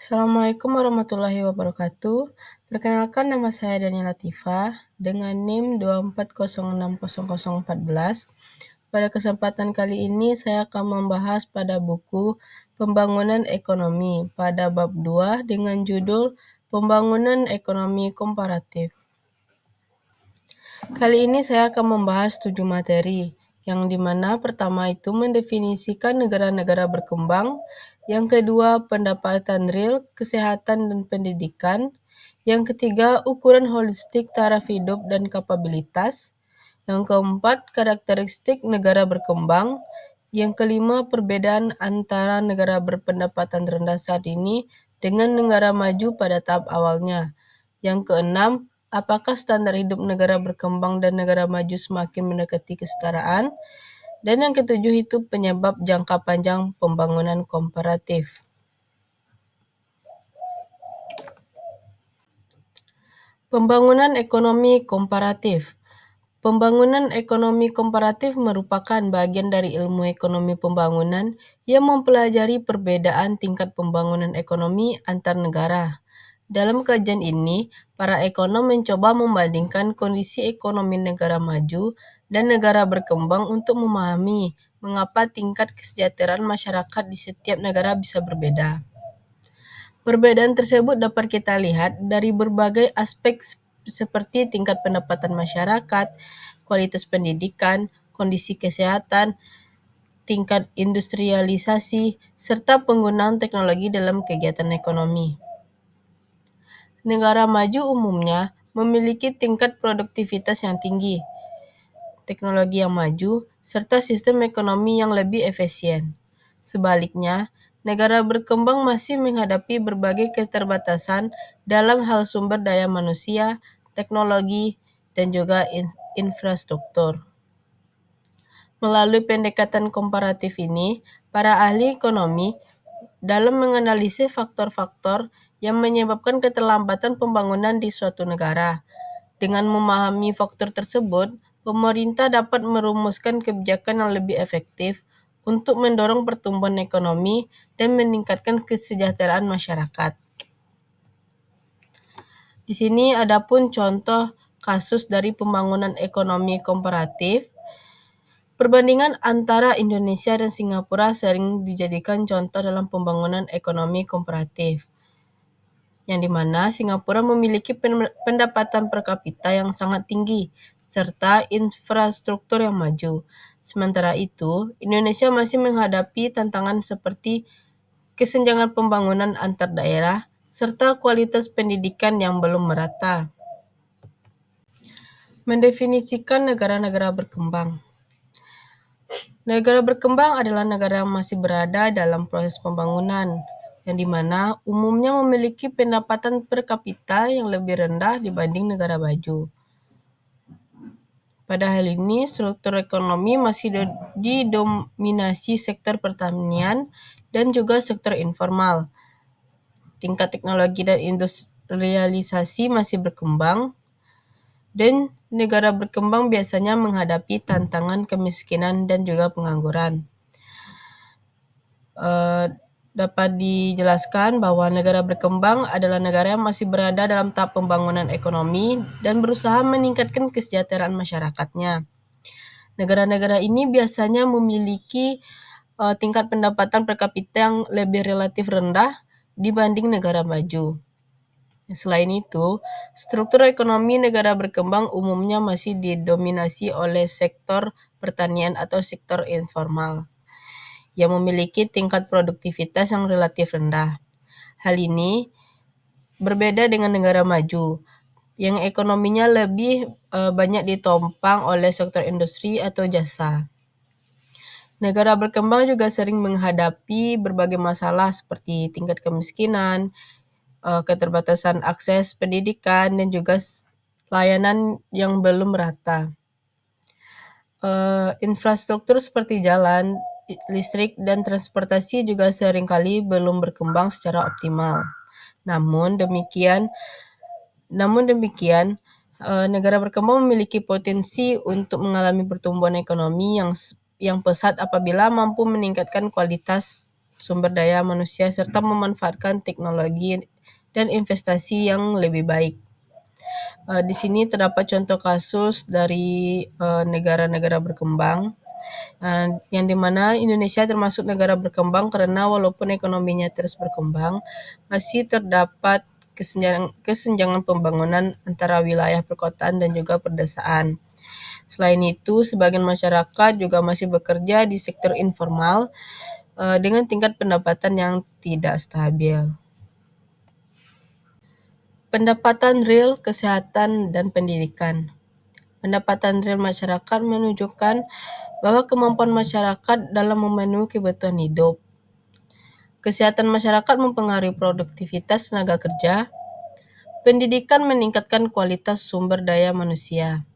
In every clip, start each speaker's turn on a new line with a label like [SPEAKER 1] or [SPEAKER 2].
[SPEAKER 1] Assalamualaikum warahmatullahi wabarakatuh. Perkenalkan, nama saya Daniela Latifa dengan NIM 240600014. Pada kesempatan kali ini saya akan membahas pada buku Pembangunan Ekonomi pada bab 2 dengan judul Pembangunan Ekonomi Komparatif. Kali ini saya akan membahas 7 materi, yang dimana pertama itu mendefinisikan negara-negara berkembang, yang kedua pendapatan real, kesehatan dan pendidikan, yang ketiga ukuran holistik taraf hidup dan kapabilitas, yang keempat karakteristik negara berkembang, yang kelima perbedaan antara negara berpendapatan rendah saat ini dengan negara maju pada tahap awalnya, yang keenam apakah standar hidup negara berkembang dan negara maju semakin mendekati kesetaraan, dan yang ketujuh itu penyebab jangka panjang pembangunan komparatif. Pembangunan ekonomi komparatif. Pembangunan ekonomi komparatif merupakan bagian dari ilmu ekonomi pembangunan yang mempelajari perbedaan tingkat pembangunan ekonomi antar negara. Dalam kajian ini, para ekonom mencoba membandingkan kondisi ekonomi negara maju dan negara berkembang untuk memahami mengapa tingkat kesejahteraan masyarakat di setiap negara bisa berbeda. Perbedaan tersebut dapat kita lihat dari berbagai aspek seperti tingkat pendapatan masyarakat, kualitas pendidikan, kondisi kesehatan, tingkat industrialisasi, serta penggunaan teknologi dalam kegiatan ekonomi. Negara maju umumnya memiliki tingkat produktivitas yang tinggi, teknologi yang maju, serta sistem ekonomi yang lebih efisien. Sebaliknya, negara berkembang masih menghadapi berbagai keterbatasan dalam hal sumber daya manusia, teknologi, dan juga infrastruktur. Melalui pendekatan komparatif ini, para ahli ekonomi dalam menganalisis faktor-faktor yang menyebabkan keterlambatan pembangunan di suatu negara. Dengan memahami faktor tersebut, pemerintah dapat merumuskan kebijakan yang lebih efektif untuk mendorong pertumbuhan ekonomi dan meningkatkan kesejahteraan masyarakat. Di sini ada pun contoh kasus dari pembangunan ekonomi komparatif. Perbandingan antara Indonesia dan Singapura sering dijadikan contoh dalam pembangunan ekonomi komparatif, yang dimana Singapura memiliki pendapatan per kapita yang sangat tinggi, serta infrastruktur yang maju. Sementara itu, Indonesia masih menghadapi tantangan seperti kesenjangan pembangunan antar daerah, serta kualitas pendidikan yang belum merata. Mendefinisikan negara-negara berkembang. Negara berkembang adalah negara yang masih berada dalam proses pembangunan, yang dimana umumnya memiliki pendapatan per kapita yang lebih rendah dibanding negara maju. Pada hal ini, struktur ekonomi masih didominasi sektor pertanian dan juga sektor informal. Tingkat teknologi dan industrialisasi masih berkembang, dan negara berkembang biasanya menghadapi tantangan kemiskinan dan juga pengangguran. Dapat dijelaskan bahwa negara berkembang adalah negara yang masih berada dalam tahap pembangunan ekonomi dan berusaha meningkatkan kesejahteraan masyarakatnya. Negara-negara ini biasanya memiliki tingkat pendapatan per kapita yang lebih relatif rendah dibanding negara maju. Selain itu, struktur ekonomi negara berkembang umumnya masih didominasi oleh sektor pertanian atau sektor informal, yang memiliki tingkat produktivitas yang relatif rendah. Hal ini berbeda dengan negara maju, yang ekonominya lebih banyak ditopang oleh sektor industri atau jasa. Negara berkembang juga sering menghadapi berbagai masalah seperti tingkat kemiskinan, keterbatasan akses pendidikan, dan juga layanan yang belum merata. Infrastruktur seperti jalan, listrik, dan transportasi juga seringkali belum berkembang secara optimal. Namun demikian, negara berkembang memiliki potensi untuk mengalami pertumbuhan ekonomi yang pesat apabila mampu meningkatkan kualitas sumber daya manusia serta memanfaatkan teknologi dan investasi yang lebih baik. Di sini terdapat contoh kasus dari negara-negara berkembang, yang dimana Indonesia termasuk negara berkembang karena walaupun ekonominya terus berkembang, masih terdapat kesenjangan pembangunan antara wilayah perkotaan dan juga perdesaan. Selain itu, sebagian masyarakat juga masih bekerja di sektor informal dengan tingkat pendapatan yang tidak stabil. Pendapatan real, kesehatan, dan pendidikan. Pendapatan real masyarakat menunjukkan bahwa kemampuan masyarakat dalam memenuhi kebutuhan hidup. Kesehatan masyarakat mempengaruhi produktivitas tenaga kerja. Pendidikan meningkatkan kualitas sumber daya manusia.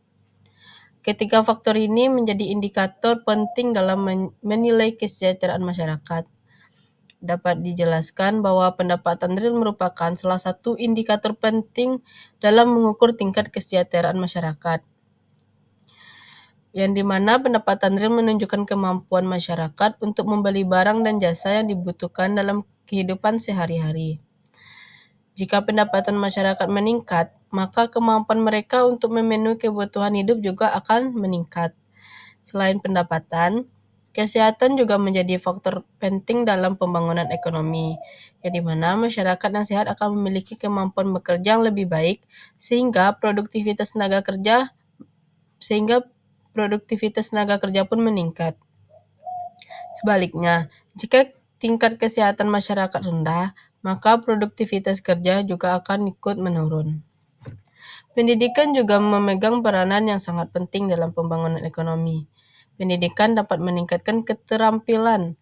[SPEAKER 1] Ketiga faktor ini menjadi indikator penting dalam menilai kesejahteraan masyarakat. Dapat dijelaskan bahwa pendapatan real merupakan salah satu indikator penting dalam mengukur tingkat kesejahteraan masyarakat, yang dimana pendapatan real menunjukkan kemampuan masyarakat untuk membeli barang dan jasa yang dibutuhkan dalam kehidupan sehari-hari. Jika pendapatan masyarakat meningkat, maka kemampuan mereka untuk memenuhi kebutuhan hidup juga akan meningkat. Selain pendapatan, kesehatan juga menjadi faktor penting dalam pembangunan ekonomi, yang dimana masyarakat yang sehat akan memiliki kemampuan bekerja yang lebih baik, sehingga produktivitas tenaga kerja pun meningkat. Sebaliknya, jika tingkat kesehatan masyarakat rendah, maka produktivitas kerja juga akan ikut menurun. Pendidikan juga memegang peranan yang sangat penting dalam pembangunan ekonomi. Pendidikan dapat meningkatkan keterampilan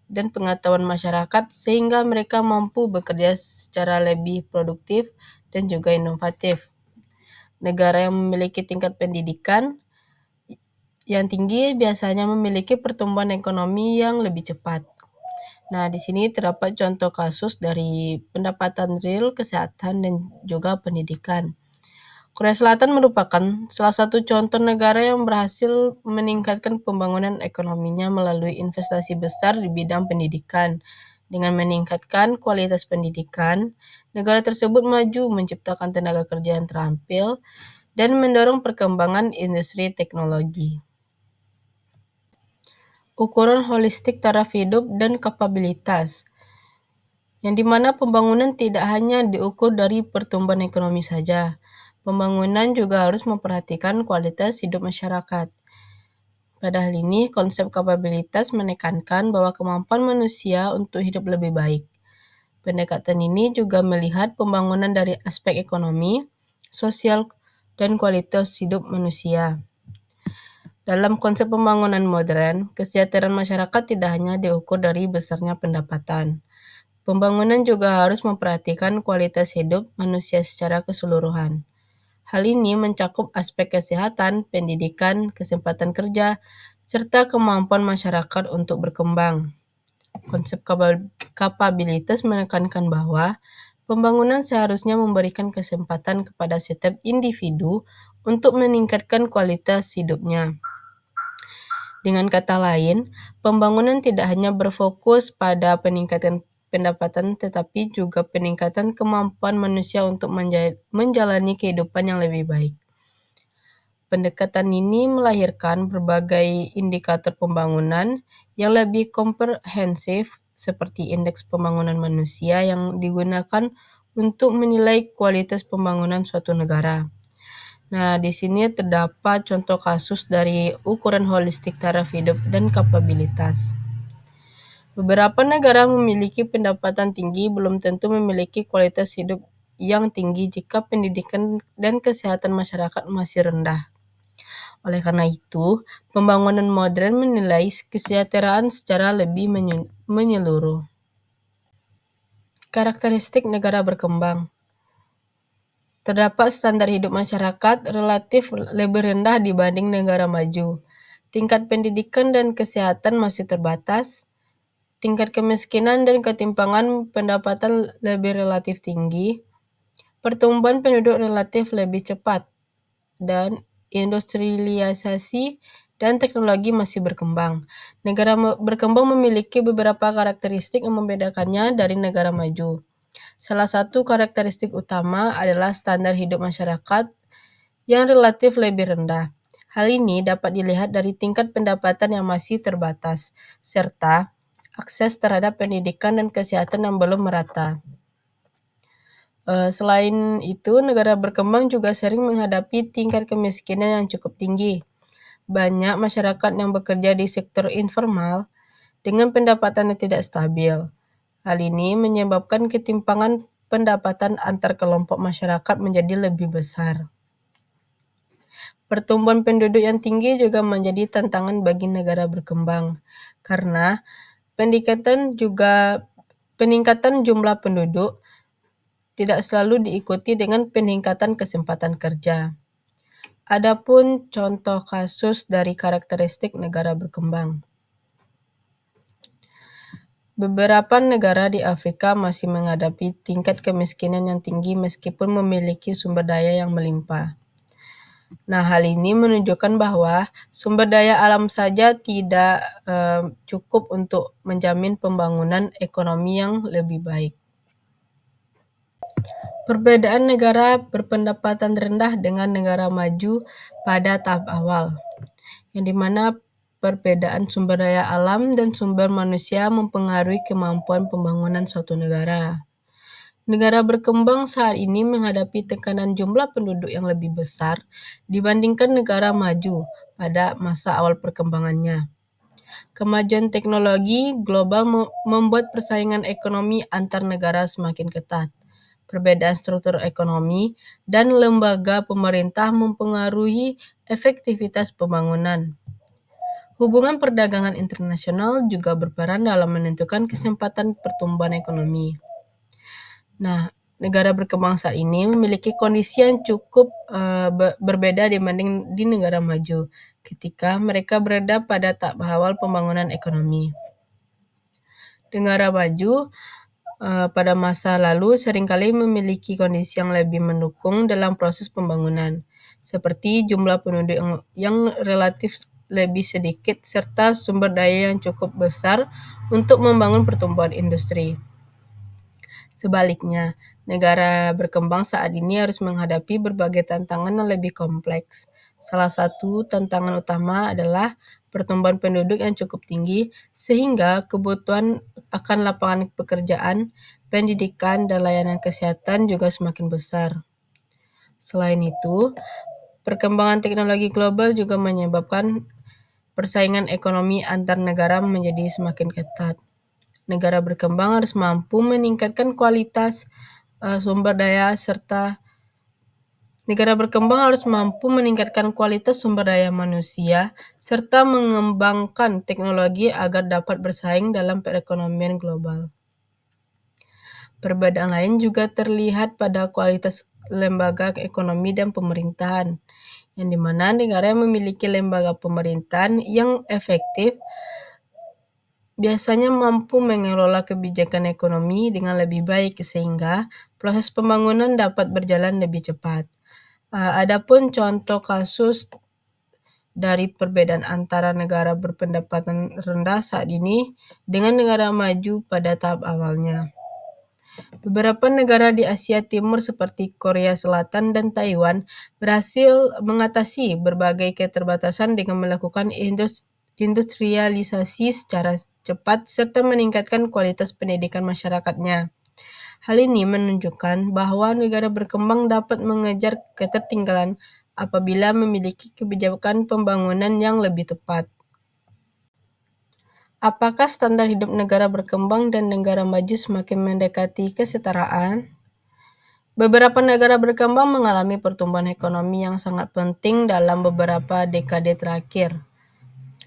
[SPEAKER 1] dan pengetahuan masyarakat sehingga mereka mampu bekerja secara lebih produktif dan juga inovatif. Negara yang memiliki tingkat pendidikan yang tinggi biasanya memiliki pertumbuhan ekonomi yang lebih cepat. Nah, di sini terdapat contoh kasus dari pendapatan real, kesehatan, dan juga pendidikan. Korea Selatan merupakan salah satu contoh negara yang berhasil meningkatkan pembangunan ekonominya melalui investasi besar di bidang pendidikan. Dengan meningkatkan kualitas pendidikan, negara tersebut maju menciptakan tenaga kerja yang terampil dan mendorong perkembangan industri teknologi. Ukuran holistik taraf hidup dan kapabilitas, yang dimana pembangunan tidak hanya diukur dari pertumbuhan ekonomi saja. Pembangunan juga harus memperhatikan kualitas hidup masyarakat. Pada hal ini, konsep kapabilitas menekankan bahwa kemampuan manusia untuk hidup lebih baik. Pendekatan ini juga melihat pembangunan dari aspek ekonomi, sosial, dan kualitas hidup manusia. Dalam konsep pembangunan modern, kesejahteraan masyarakat tidak hanya diukur dari besarnya pendapatan. Pembangunan juga harus memperhatikan kualitas hidup manusia secara keseluruhan. Hal ini mencakup aspek kesehatan, pendidikan, kesempatan kerja, serta kemampuan masyarakat untuk berkembang. Konsep kapabilitas menekankan bahwa pembangunan seharusnya memberikan kesempatan kepada setiap individu untuk meningkatkan kualitas hidupnya. Dengan kata lain, pembangunan tidak hanya berfokus pada peningkatan pendapatan tetapi juga peningkatan kemampuan manusia untuk menjalani kehidupan yang lebih baik. Pendekatan ini melahirkan berbagai indikator pembangunan yang lebih komprehensif seperti indeks pembangunan manusia yang digunakan untuk menilai kualitas pembangunan suatu negara. Nah, di sini terdapat contoh kasus dari ukuran holistik taraf hidup dan kapabilitas. Beberapa negara memiliki pendapatan tinggi belum tentu memiliki kualitas hidup yang tinggi jika pendidikan dan kesehatan masyarakat masih rendah. Oleh karena itu, pembangunan modern menilai kesejahteraan secara lebih menyeluruh. Karakteristik negara berkembang. Terdapat standar hidup masyarakat relatif lebih rendah dibanding negara maju. Tingkat pendidikan dan kesehatan masih terbatas. Tingkat kemiskinan dan ketimpangan pendapatan lebih relatif tinggi. Pertumbuhan penduduk relatif lebih cepat. Dan industrialisasi dan teknologi masih berkembang. Negara berkembang memiliki beberapa karakteristik yang membedakannya dari negara maju. Salah satu karakteristik utama adalah standar hidup masyarakat yang relatif lebih rendah. Hal ini dapat dilihat dari tingkat pendapatan yang masih terbatas, serta akses terhadap pendidikan dan kesehatan yang belum merata. Selain itu, negara berkembang juga sering menghadapi tingkat kemiskinan yang cukup tinggi. Banyak masyarakat yang bekerja di sektor informal dengan pendapatan yang tidak stabil. Hal ini menyebabkan ketimpangan pendapatan antar kelompok masyarakat menjadi lebih besar. Pertumbuhan penduduk yang tinggi juga menjadi tantangan bagi negara berkembang, karena peningkatan jumlah penduduk tidak selalu diikuti dengan peningkatan kesempatan kerja. Adapun contoh kasus dari karakteristik negara berkembang. Beberapa negara di Afrika masih menghadapi tingkat kemiskinan yang tinggi meskipun memiliki sumber daya yang melimpah. Nah, hal ini menunjukkan bahwa sumber daya alam saja tidak cukup untuk menjamin pembangunan ekonomi yang lebih baik. Perbedaan negara berpendapatan rendah dengan negara maju pada tahap awal, yang dimana perbedaan sumber daya alam dan sumber manusia mempengaruhi kemampuan pembangunan suatu negara. Negara berkembang saat ini menghadapi tekanan jumlah penduduk yang lebih besar dibandingkan negara maju pada masa awal perkembangannya. Kemajuan teknologi global membuat persaingan ekonomi antar negara semakin ketat. Perbedaan struktur ekonomi dan lembaga pemerintah mempengaruhi efektivitas pembangunan. Hubungan perdagangan internasional juga berperan dalam menentukan kesempatan pertumbuhan ekonomi. Nah, negara berkembang saat ini memiliki kondisi yang cukup berbeda dibanding di negara maju ketika mereka berada pada tahap awal pembangunan ekonomi. Negara maju pada masa lalu seringkali memiliki kondisi yang lebih mendukung dalam proses pembangunan, seperti jumlah penduduk yang relatif lebih sedikit serta sumber daya yang cukup besar untuk membangun pertumbuhan industri. Sebaliknya, negara berkembang saat ini harus menghadapi berbagai tantangan yang lebih kompleks. Salah satu tantangan utama adalah pertumbuhan penduduk yang cukup tinggi, sehingga kebutuhan akan lapangan pekerjaan, pendidikan, dan layanan kesehatan juga semakin besar. Selain itu, perkembangan teknologi global juga menyebabkan persaingan ekonomi antar negara menjadi semakin ketat. Negara berkembang harus mampu meningkatkan kualitas sumber daya manusia serta mengembangkan teknologi agar dapat bersaing dalam perekonomian global. Perbedaan lain juga terlihat pada kualitas lembaga ekonomi dan pemerintahan, yang dimana negara yang memiliki lembaga pemerintahan yang efektif biasanya mampu mengelola kebijakan ekonomi dengan lebih baik sehingga proses pembangunan dapat berjalan lebih cepat. Adapun contoh kasus dari perbedaan antara negara berpendapatan rendah saat ini dengan negara maju pada tahap awalnya. Beberapa negara di Asia Timur seperti Korea Selatan dan Taiwan berhasil mengatasi berbagai keterbatasan dengan melakukan industrialisasi secara cepat serta meningkatkan kualitas pendidikan masyarakatnya. Hal ini menunjukkan bahwa negara berkembang dapat mengejar ketertinggalan apabila memiliki kebijakan pembangunan yang lebih tepat. Apakah standar hidup negara berkembang dan negara maju semakin mendekati kesetaraan? Beberapa negara berkembang mengalami pertumbuhan ekonomi yang sangat penting dalam beberapa dekade terakhir.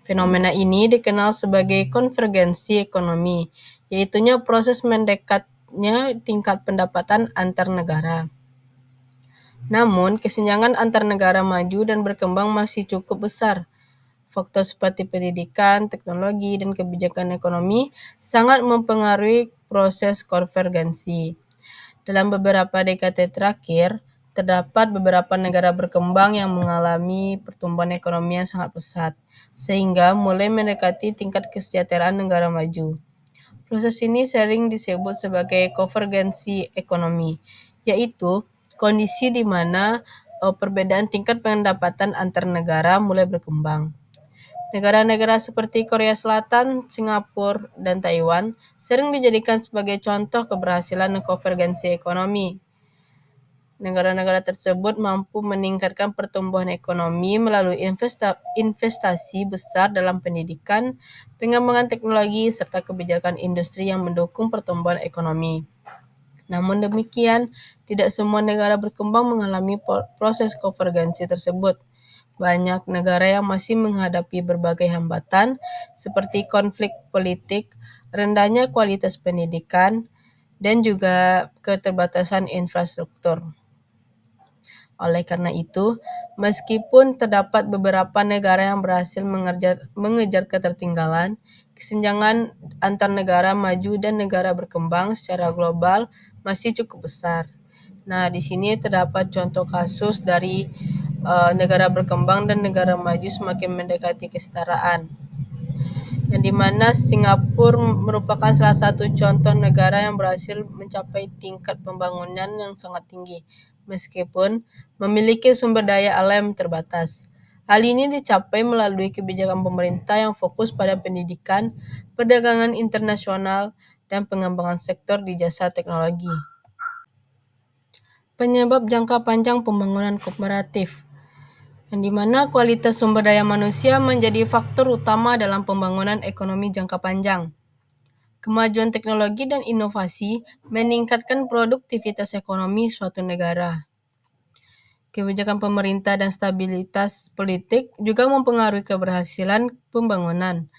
[SPEAKER 1] Fenomena ini dikenal sebagai konvergensi ekonomi, yaitunya proses mendekatnya tingkat pendapatan antar negara. Namun, kesenjangan antar negara maju dan berkembang masih cukup besar. Faktor seperti pendidikan, teknologi, dan kebijakan ekonomi sangat mempengaruhi proses konvergensi. Dalam beberapa dekade terakhir, terdapat beberapa negara berkembang yang mengalami pertumbuhan ekonomi yang sangat pesat, sehingga mulai mendekati tingkat kesejahteraan negara maju. Proses ini sering disebut sebagai konvergensi ekonomi, yaitu kondisi di mana perbedaan tingkat pendapatan antar negara mulai berkembang. Negara-negara seperti Korea Selatan, Singapura, dan Taiwan sering dijadikan sebagai contoh keberhasilan konvergensi ekonomi. Negara-negara tersebut mampu meningkatkan pertumbuhan ekonomi melalui investasi besar dalam pendidikan, pengembangan teknologi, serta kebijakan industri yang mendukung pertumbuhan ekonomi. Namun demikian, tidak semua negara berkembang mengalami proses konvergensi tersebut. Banyak negara yang masih menghadapi berbagai hambatan, seperti konflik politik, rendahnya kualitas pendidikan, dan juga keterbatasan infrastruktur. Oleh karena itu, meskipun terdapat beberapa negara yang berhasil mengejar ketertinggalan, kesenjangan antar negara maju dan negara berkembang secara global masih cukup besar. Nah, di sini terdapat contoh kasus dari negara berkembang dan negara maju semakin mendekati kesetaraan, yang dimana Singapura merupakan salah satu contoh negara yang berhasil mencapai tingkat pembangunan yang sangat tinggi, meskipun memiliki sumber daya alam terbatas. Hal ini dicapai melalui kebijakan pemerintah yang fokus pada pendidikan, perdagangan internasional, dan pengembangan sektor di jasa teknologi. Penyebab jangka panjang pembangunan kooperatif, yang dimana kualitas sumber daya manusia menjadi faktor utama dalam pembangunan ekonomi jangka panjang. Kemajuan teknologi dan inovasi meningkatkan produktivitas ekonomi suatu negara. Kebijakan pemerintah dan stabilitas politik juga mempengaruhi keberhasilan pembangunan.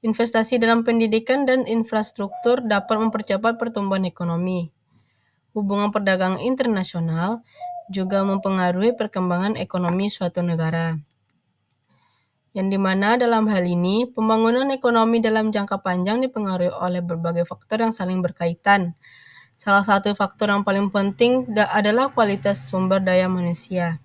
[SPEAKER 1] Investasi dalam pendidikan dan infrastruktur dapat mempercepat pertumbuhan ekonomi. Hubungan perdagangan internasional juga mempengaruhi perkembangan ekonomi suatu negara, yang dimana dalam hal ini pembangunan ekonomi dalam jangka panjang dipengaruhi oleh berbagai faktor yang saling berkaitan. Salah satu faktor yang paling penting adalah kualitas sumber daya manusia.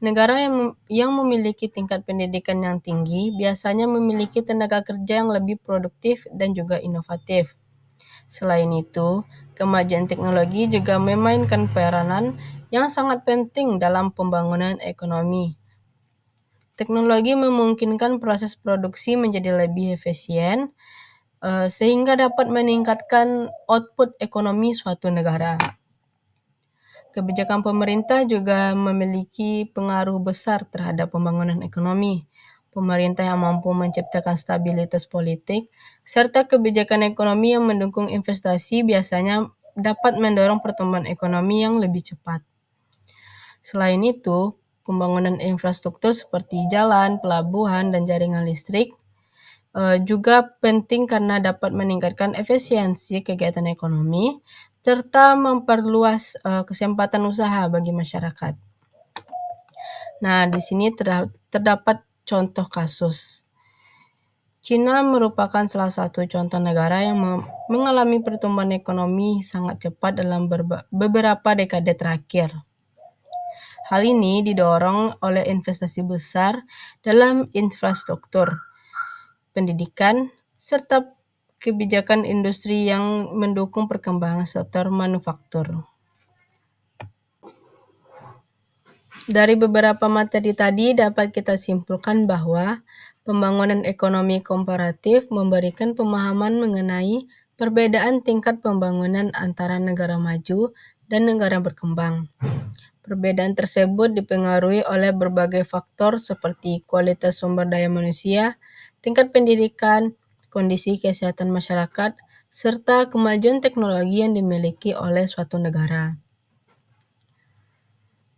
[SPEAKER 1] Negara yang memiliki tingkat pendidikan yang tinggi biasanya memiliki tenaga kerja yang lebih produktif dan juga inovatif. Selain itu, kemajuan teknologi juga memainkan peranan yang sangat penting dalam pembangunan ekonomi. Teknologi memungkinkan proses produksi menjadi lebih efisien, sehingga dapat meningkatkan output ekonomi suatu negara. Kebijakan pemerintah juga memiliki pengaruh besar terhadap pembangunan ekonomi. Pemerintah yang mampu menciptakan stabilitas politik, serta kebijakan ekonomi yang mendukung investasi biasanya dapat mendorong pertumbuhan ekonomi yang lebih cepat. Selain itu, pembangunan infrastruktur seperti jalan, pelabuhan, dan jaringan listrik juga penting karena dapat meningkatkan efisiensi kegiatan ekonomi, serta memperluas kesempatan usaha bagi masyarakat. Nah, di sini terdapat contoh kasus. Cina merupakan salah satu contoh negara yang mengalami pertumbuhan ekonomi sangat cepat dalam beberapa dekade terakhir. Hal ini didorong oleh investasi besar dalam infrastruktur, pendidikan, serta kebijakan industri yang mendukung perkembangan sektor manufaktur. Dari beberapa materi tadi dapat kita simpulkan bahwa pembangunan ekonomi komparatif memberikan pemahaman mengenai perbedaan tingkat pembangunan antara negara maju dan negara berkembang. Perbedaan tersebut dipengaruhi oleh berbagai faktor seperti kualitas sumber daya manusia, tingkat pendidikan, kondisi kesehatan masyarakat, serta kemajuan teknologi yang dimiliki oleh suatu negara.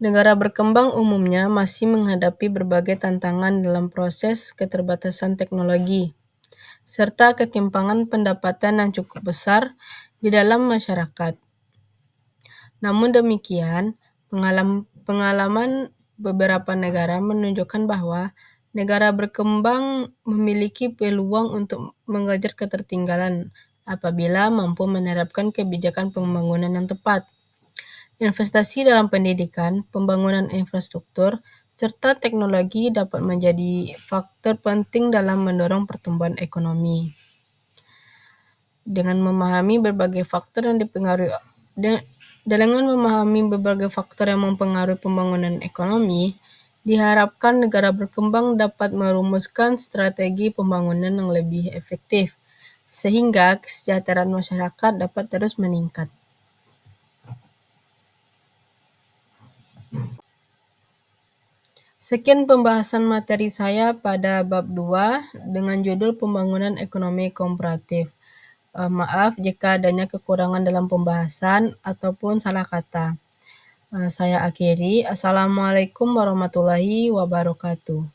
[SPEAKER 1] Negara berkembang umumnya masih menghadapi berbagai tantangan dalam proses keterbatasan teknologi, serta ketimpangan pendapatan yang cukup besar di dalam masyarakat. Namun demikian, pengalaman beberapa negara menunjukkan bahwa negara berkembang memiliki peluang untuk mengejar ketertinggalan apabila mampu menerapkan kebijakan pembangunan yang tepat. Investasi dalam pendidikan, pembangunan infrastruktur, serta teknologi dapat menjadi faktor penting dalam mendorong pertumbuhan ekonomi. Dengan memahami berbagai faktor yang dipengaruhi dengan memahami berbagai faktor yang mempengaruhi pembangunan ekonomi, diharapkan negara berkembang dapat merumuskan strategi pembangunan yang lebih efektif, sehingga kesejahteraan masyarakat dapat terus meningkat. Sekian pembahasan materi saya pada bab 2 dengan judul Pembangunan Ekonomi Komparatif. Maaf jika adanya kekurangan dalam pembahasan ataupun salah kata. Saya akhiri. Assalamualaikum warahmatullahi wabarakatuh.